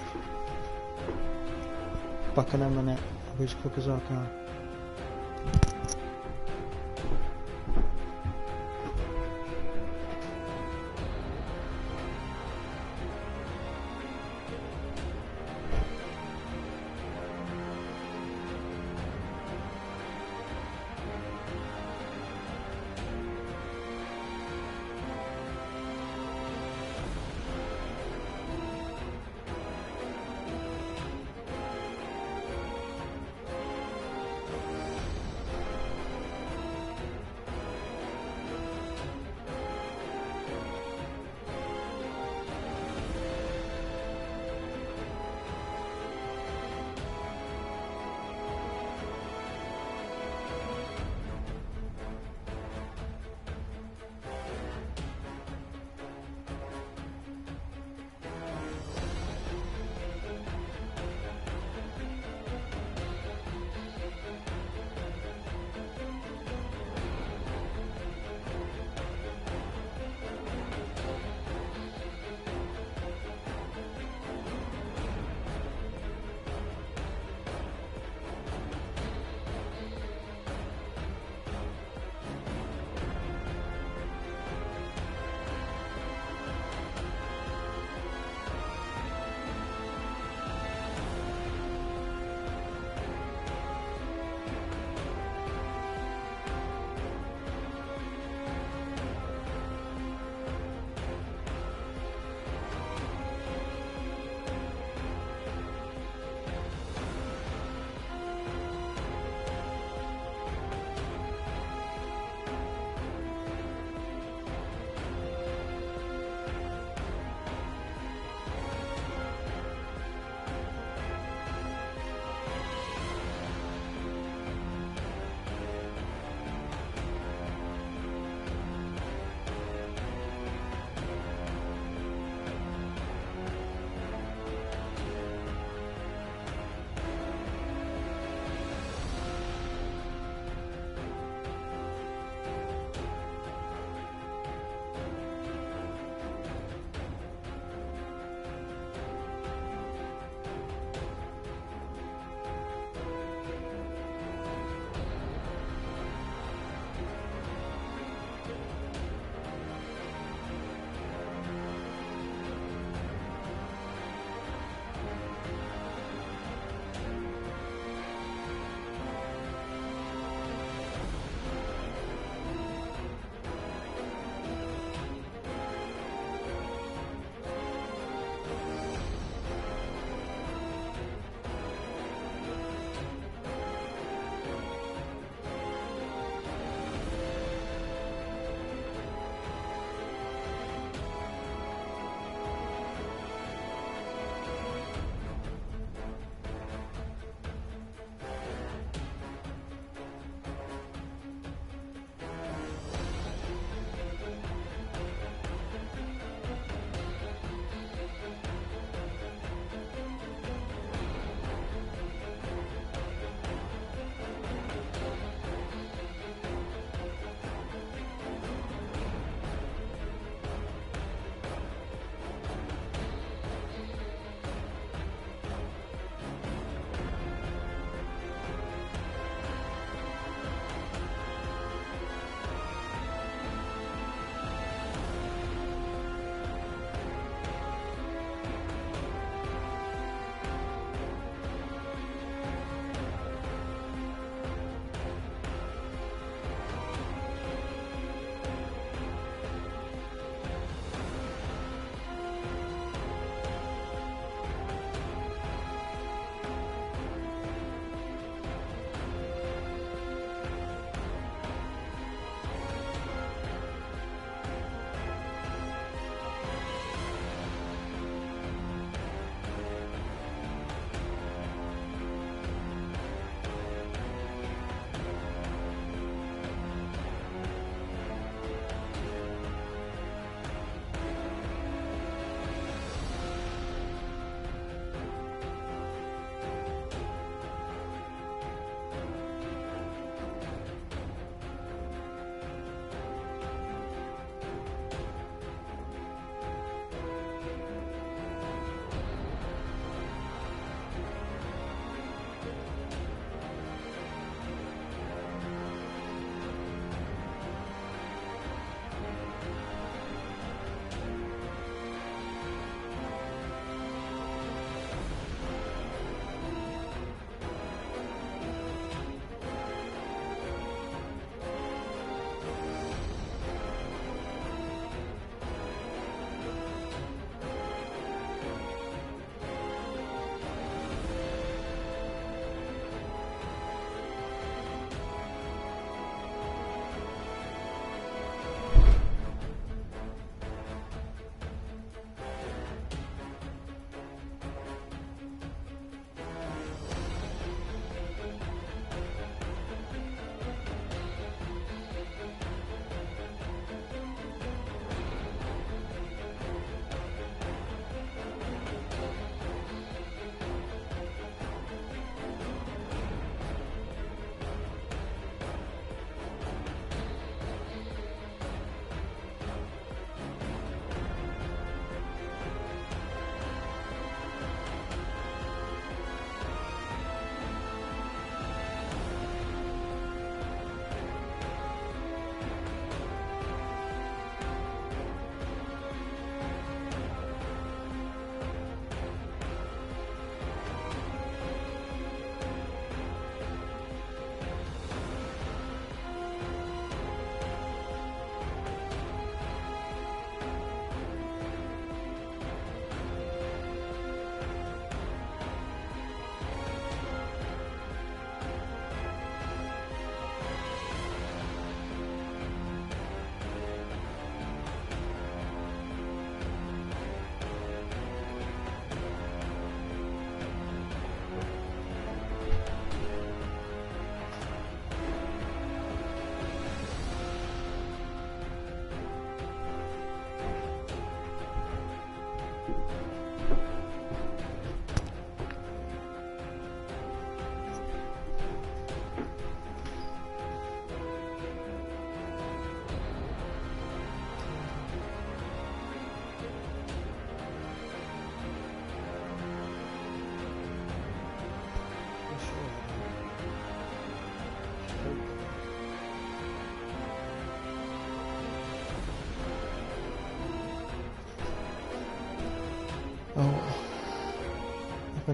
Back in a minute. I'll be as quick as I can.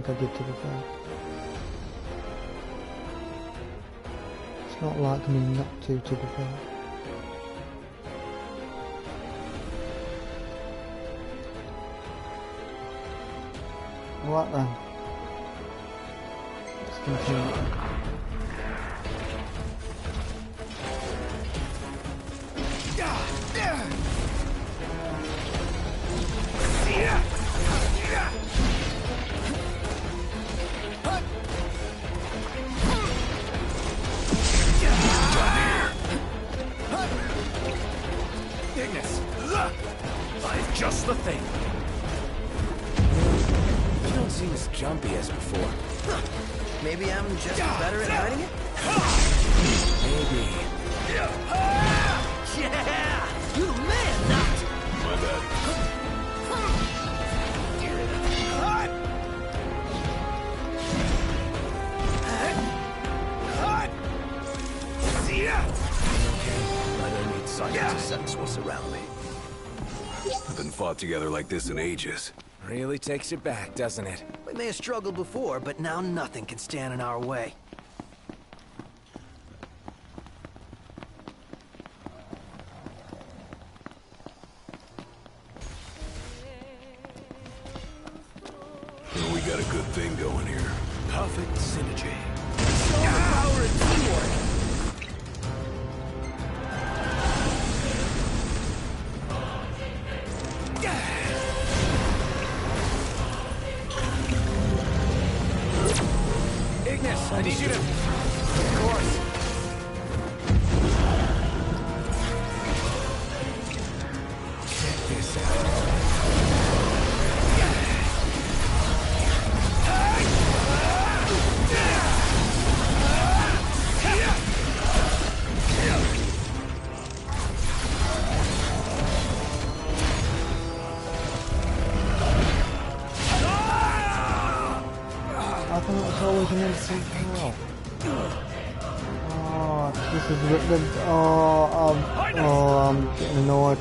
think I did, to be fair. It's not like me not to be fair. Right then. Let's continue. Just the thing. You don't seem as jumpy as before. Maybe I'm just better at hiding it? Maybe. Yeah! You the man, not! My bad. I don't need sight to sense what's around me. Haven't fought together like this in ages. Really takes you back, doesn't it? We may have struggled before, but now nothing can stand in our way. Well, we got a good thing going here. Perfect synergy. Show the power of teamwork! Ignis, I need you to... Of course. Check this out. I think it's always an instant kill. Oh, this is the I'm getting annoyed.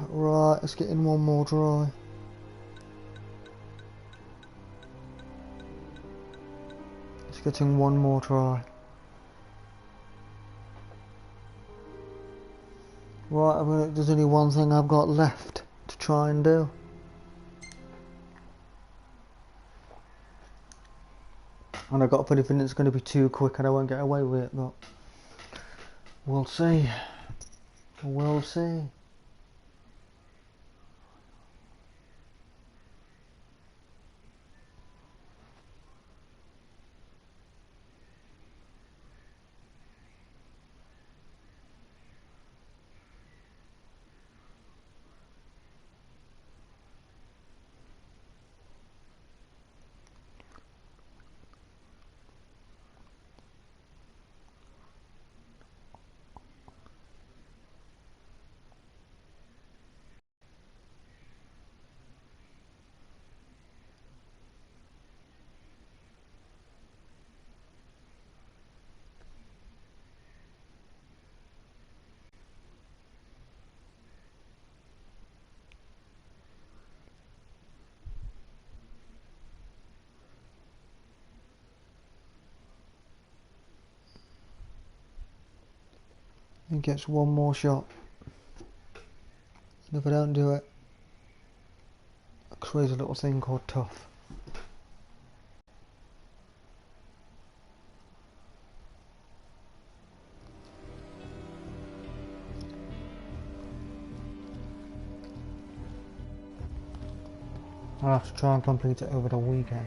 Right, let's get in one more try. Let's get in one more try. Right, there's only one thing I've got left to try and do. And I've got a funny feeling it's going to be too quick and I won't get away with it, but we'll see. We'll see. He gets one more shot. And if I don't do it, I create a little thing called tough. I'll have to try and complete it over the weekend.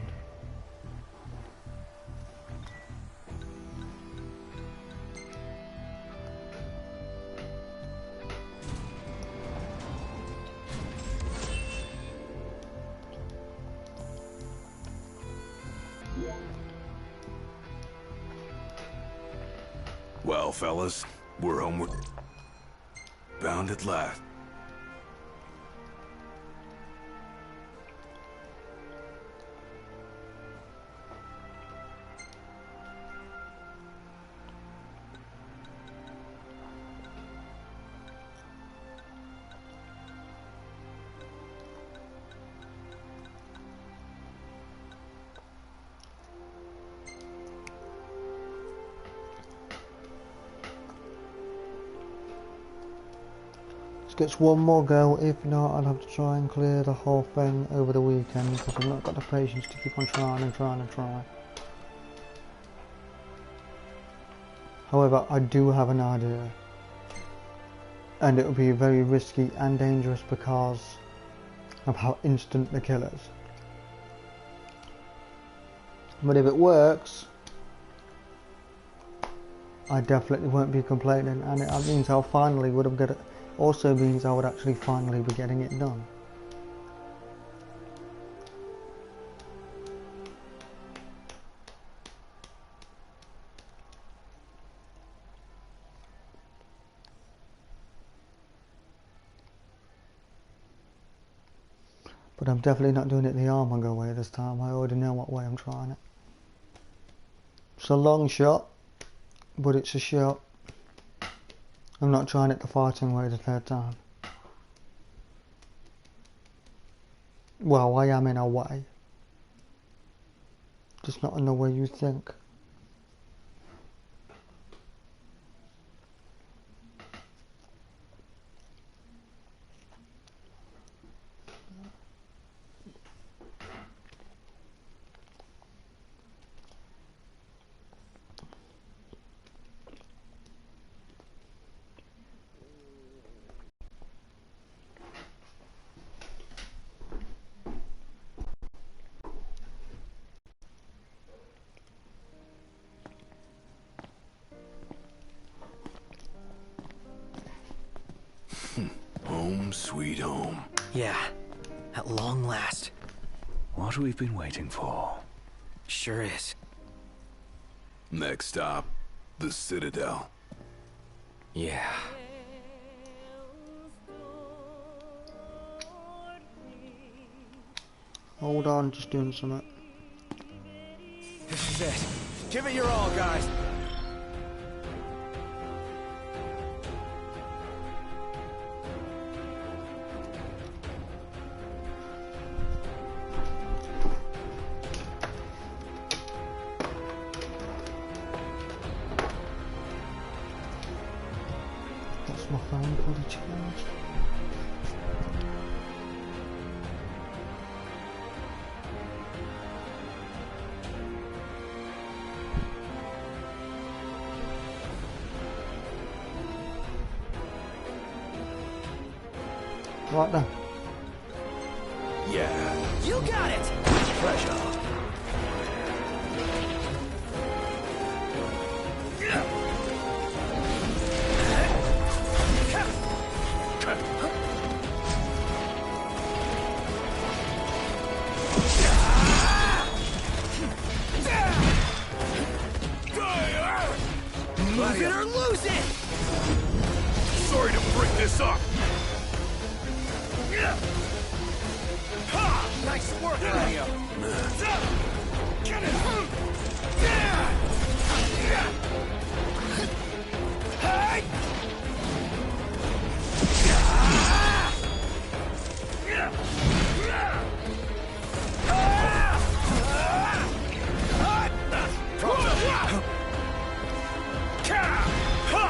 Well, fellas, we're homeward bound at last. gets one more go. If not, I'll have to try and clear the whole thing over the weekend because I've not got the patience to keep on trying and trying and trying. However, I do have an idea, and it will be very risky and dangerous because of how instant the kill is. But if it works, I definitely won't be complaining, and it means I finally would have got it. Also means I would actually finally be getting it done. But I'm definitely not doing it the Armago way this time. I already know what way I'm trying it. It's a long shot, but it's a shot. I'm not trying it the fighting way the third time. Well, I am in a way. Just not in the way you think. Home sweet home. Yeah, at long last. What we've been waiting for. Sure is. Next stop, the Citadel. Yeah. Hold on, just doing something. This is it. Give it your all, guys. That's my phone fully charged. Right then. Yeah. You got it! Pleasure. Move it or lose it! Sorry to break this up. Nice work, Mario. Get it!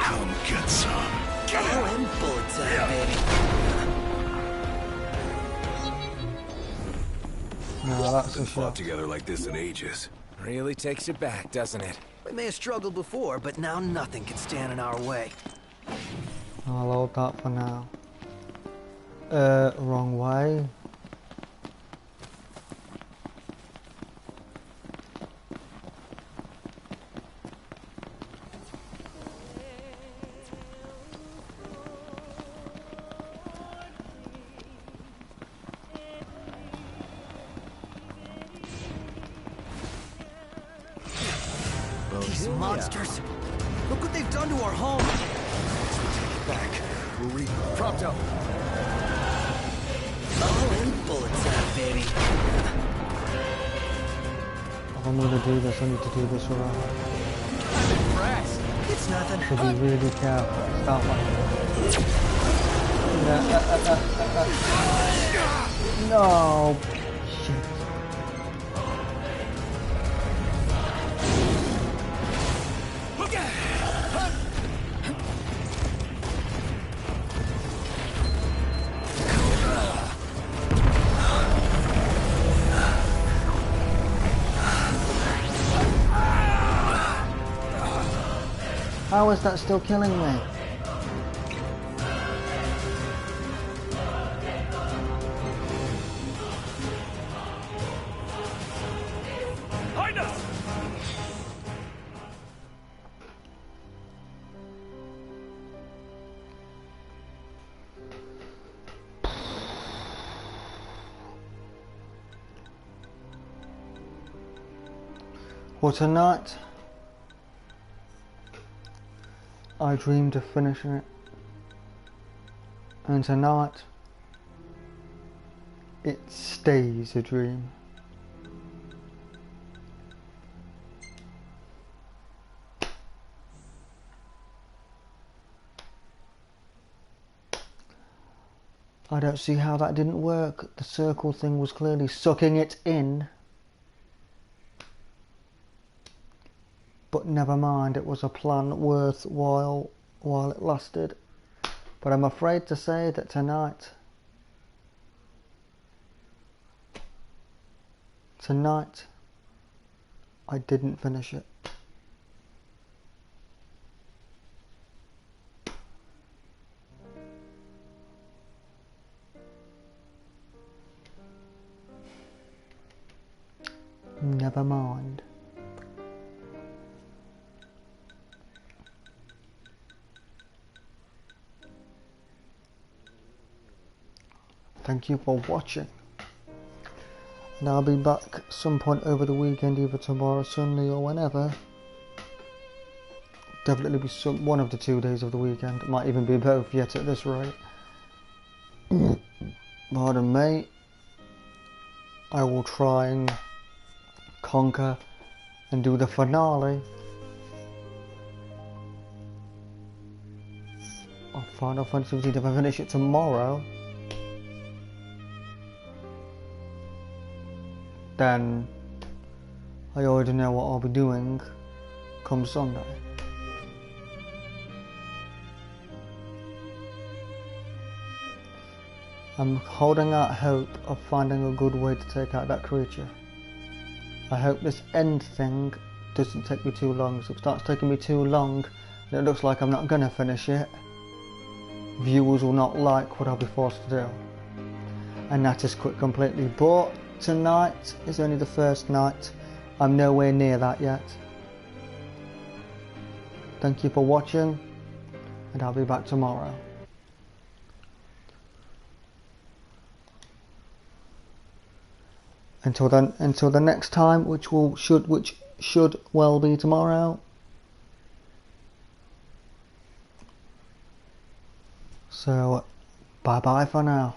Come get some. Oh, and bullets out, baby. No, that's a Haven't fought shot. together like this in ages. Really takes you back, doesn't it? We may have struggled before, but now nothing can stand in our way. I'll hold that for now. Wrong way. These monsters! Look what they've done to our home! Take it back. We'll Prompto! Oh, and bullets out, baby. If I'm gonna do this, I need to do this right. Brass! It's nothing. So be really careful. It's that way. No. Shit. How is that still killing me? Behind us! Well, tonight I dreamed of finishing it, and tonight it stays a dream. I don't see how that didn't work. The circle thing was clearly sucking it in. But never mind, it was a plan worthwhile while it lasted. But I'm afraid to say that tonight I didn't finish it. Never mind. Thank you for watching, and I'll be back some point over the weekend, either tomorrow, Sunday, or whenever. Definitely be one of the 2 days of the weekend. It might even be both yet at this rate. Pardon me. I will try and conquer and do the finale of Final Fantasy 15. If I finish it tomorrow, then I already know what I'll be doing come Sunday. I'm holding out hope of finding a good way to take out that creature. I hope this end thing doesn't take me too long. So if it starts taking me too long and it looks like I'm not going to finish it, viewers will not like what I'll be forced to do. And that is quit completely. But tonight is only the first night. I'm nowhere near that yet. Thank you for watching, and I'll be back tomorrow. Until the next time, which should well be tomorrow. So bye bye for now.